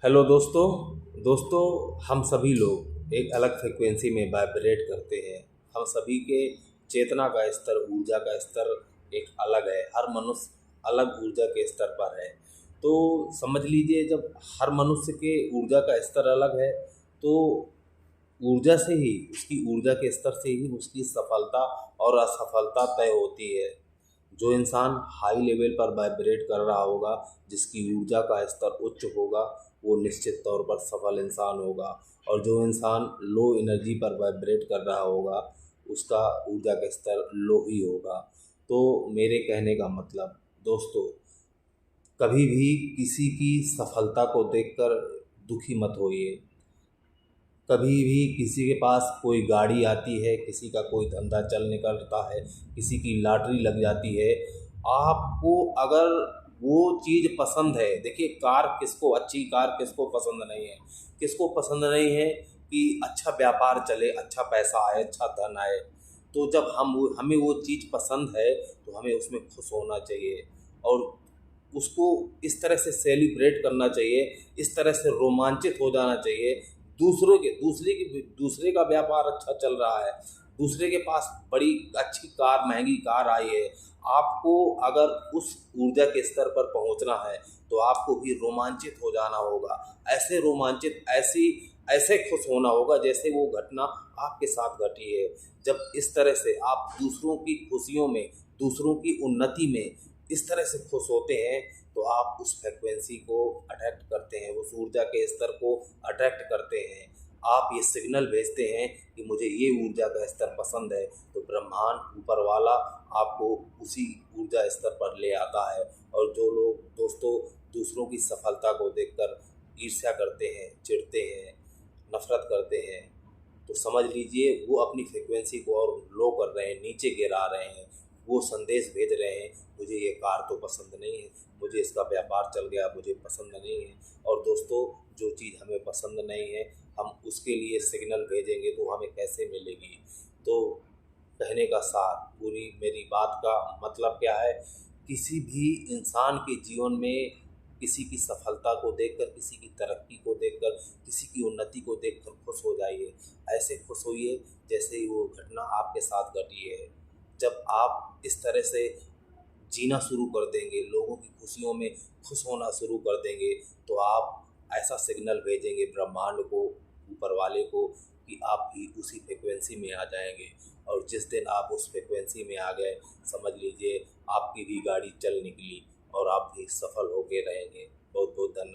Hello दोस्तों। दोस्तों, हम सभी लोग एक अलग फ्रिक्वेंसी में वाइब्रेट करते हैं। हम सभी के चेतना का स्तर, ऊर्जा का स्तर एक अलग है। हर मनुष्य अलग ऊर्जा के स्तर पर है। तो समझ लीजिए, जब हर मनुष्य के ऊर्जा का स्तर अलग है तो ऊर्जा से ही, उसकी ऊर्जा के स्तर से ही उसकी सफलता और असफलता तय होती है। जो इंसान हाई लेवल पर वाइब्रेट कर रहा होगा, जिसकी ऊर्जा का स्तर उच्च होगा, वो निश्चित तौर पर सफल इंसान होगा। और जो इंसान लो एनर्जी पर वाइब्रेट कर रहा होगा, उसका ऊर्जा का स्तर लो ही होगा। तो मेरे कहने का मतलब दोस्तों, कभी भी किसी की सफलता को देखकर दुखी मत होइए। कभी भी किसी के पास कोई गाड़ी आती है, किसी का कोई धंधा चल निकलता है, किसी की लॉटरी लग जाती है, आपको अगर वो चीज़ पसंद है, देखिए कार किसको, अच्छी कार किसको पसंद नहीं है। किसको पसंद नहीं है कि अच्छा व्यापार चले, अच्छा पैसा आए, अच्छा धन आए। तो जब हमें वो चीज़ पसंद है तो हमें उसमें खुश होना चाहिए और उसको इस तरह से सेलिब्रेट करना चाहिए, इस तरह से रोमांचित हो जाना चाहिए। दूसरे का व्यापार अच्छा चल रहा है, दूसरे के पास बड़ी अच्छी कार, महंगी कार आई है। आपको अगर उस ऊर्जा के स्तर पर पहुंचना है तो आपको भी रोमांचित हो जाना होगा। ऐसे रोमांचित, ऐसे खुश होना होगा जैसे वो घटना आपके साथ घटी है। जब इस तरह से आप दूसरों की खुशियों में, दूसरों की उन्नति में इस तरह से खुश होते हैं तो आप उस फ्रिक्वेंसी को अट्रैक्ट करते हैं, उस ऊर्जा के स्तर को अट्रैक्ट करते हैं। आप ये सिग्नल भेजते हैं कि मुझे ये ऊर्जा का स्तर पसंद है, तो ब्रह्मांड, ऊपर वाला, आपको उसी ऊर्जा स्तर पर ले आता है। और जो लोग दोस्तों दूसरों की सफलता को देखकर ईर्ष्या करते हैं, चिढ़ते हैं, नफरत करते हैं, तो समझ लीजिए वो अपनी फ्रिक्वेंसी को और लो कर रहे हैं, नीचे गिरा रहे हैं। वो संदेश भेज रहे हैं, मुझे ये कार तो पसंद नहीं है, मुझे इसका व्यापार चल गया, मुझे पसंद नहीं है। और दोस्तों, जो चीज़ हमें पसंद नहीं है, हम उसके लिए सिग्नल भेजेंगे तो हमें कैसे मिलेगी। तो कहने का सार, पूरी मेरी बात का मतलब क्या है, किसी भी इंसान के जीवन में किसी की सफलता को देखकर, किसी की तरक्की को देखकर, किसी की उन्नति को देखकर खुश हो जाइए। ऐसे खुश होइए जैसे ही वो घटना आपके साथ घटी है। जब आप इस तरह से जीना शुरू कर देंगे, लोगों की खुशियों में खुश होना शुरू कर देंगे, तो आप ऐसा सिग्नल भेजेंगे ब्रह्मांड को, ऊपर वाले को, कि आप भी उसी फ्रिक्वेंसी में आ जाएंगे। और जिस दिन आप उस फ्रिक्वेंसी में आ गए, समझ लीजिए आपकी भी गाड़ी चल निकली और आप भी सफल होके रहेंगे। बहुत बहुत धन्यवाद।